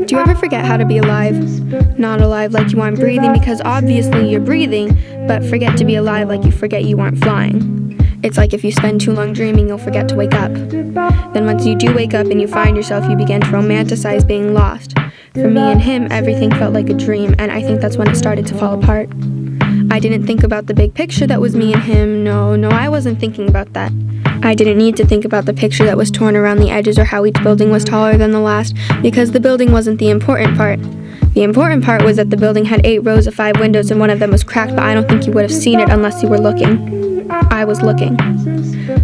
Do you ever forget how to be alive? Not alive like you aren't breathing because obviously you're breathing, but forget to be alive like you forget you aren't flying. It's like if you spend too long dreaming, you'll forget to wake up. Then once you do wake up and you find yourself, you begin to romanticize being lost. For me and him, everything felt like a dream, and I think that's when it started to fall apart. I didn't think about the big picture that was me and him. No, I wasn't thinking about that. I didn't need to think about the picture that was torn around the edges or how each building was taller than the last, because the building wasn't the important part. The important part was that the building had 8 rows of 5 windows and one of them was cracked, but I don't think you would have seen it unless you were looking. I was looking.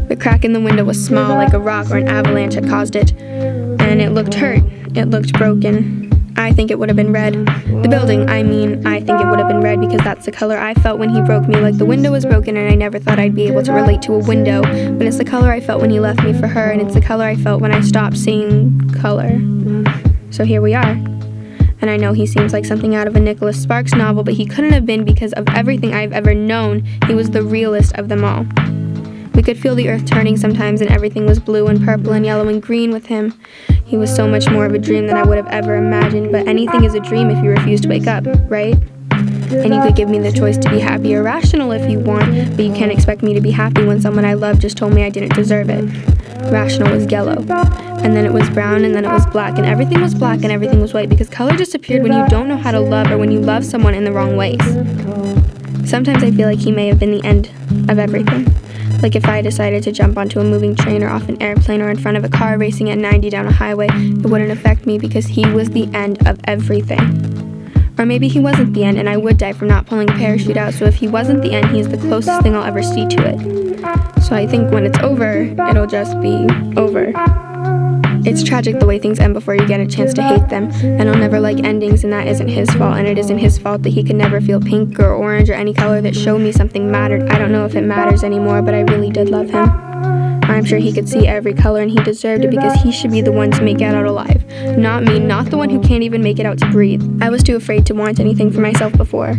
The crack in the window was small, like a rock or an avalanche had caused it, and it looked hurt. It looked broken. I think it would have been red. The building, I think it would have been red because that's the color I felt when he broke me, like the window was broken and I never thought I'd be able to relate to a window, but it's the color I felt when he left me for her, and it's the color I felt when I stopped seeing color. So here we are. And I know he seems like something out of a Nicholas Sparks novel, but he couldn't have been because of everything I've ever known. He was the realest of them all. We could feel the earth turning sometimes and everything was blue and purple and yellow and green with him. He was so much more of a dream than I would have ever imagined, but anything is a dream if you refuse to wake up, right? And you could give me the choice to be happy or rational if you want, but you can't expect me to be happy when someone I love just told me I didn't deserve it. Rational was yellow, and then it was brown, and then it was black, and everything was black and everything was white because color disappeared when you don't know how to love or when you love someone in the wrong ways. Sometimes I feel like he may have been the end of everything. Like if I decided to jump onto a moving train or off an airplane or in front of a car racing at 90 down a highway, it wouldn't affect me because he was the end of everything. Or maybe he wasn't the end and I would die from not pulling a parachute out, so if he wasn't the end, he's the closest thing I'll ever see to it. So I think when it's over, it'll just be over. It's tragic the way things end before you get a chance to hate them, and I'll never like endings, and that isn't his fault, and it isn't his fault that he could never feel pink or orange or any color that showed me something mattered. I don't know if it matters anymore, but I really did love him. I'm sure he could see every color and he deserved it because he should be the one to make it out alive. Not me, not the one who can't even make it out to breathe. I was too afraid to want anything for myself before.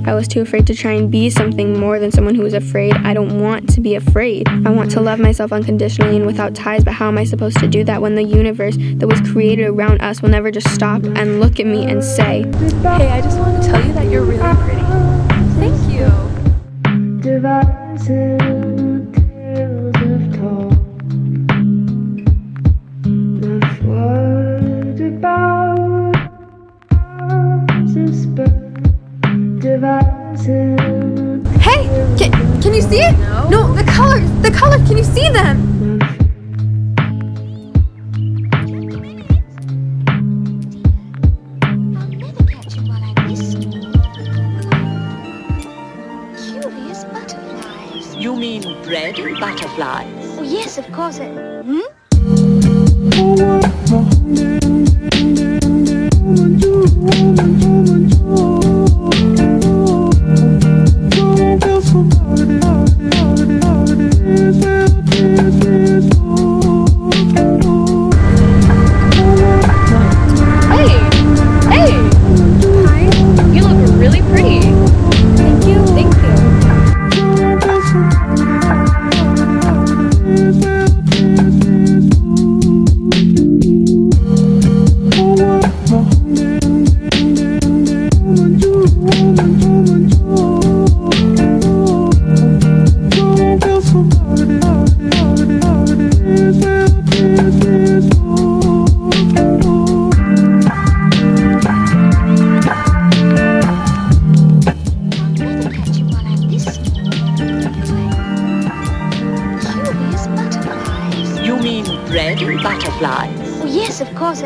I was too afraid to try and be something more than someone who is afraid. I don't want to be afraid. I want to love myself unconditionally and without ties, but how am I supposed to do that when the universe that was created around us will never just stop and look at me and say, "Hey, I just want to tell you that you're really pretty." Thank you. Hey, can you see it? No, the color, can you see them? I'll never catch him while I missed. Curious butterflies. You mean bread and butterflies? Oh, yes, of course. You mean bread and butterflies? Oh, yes, of course.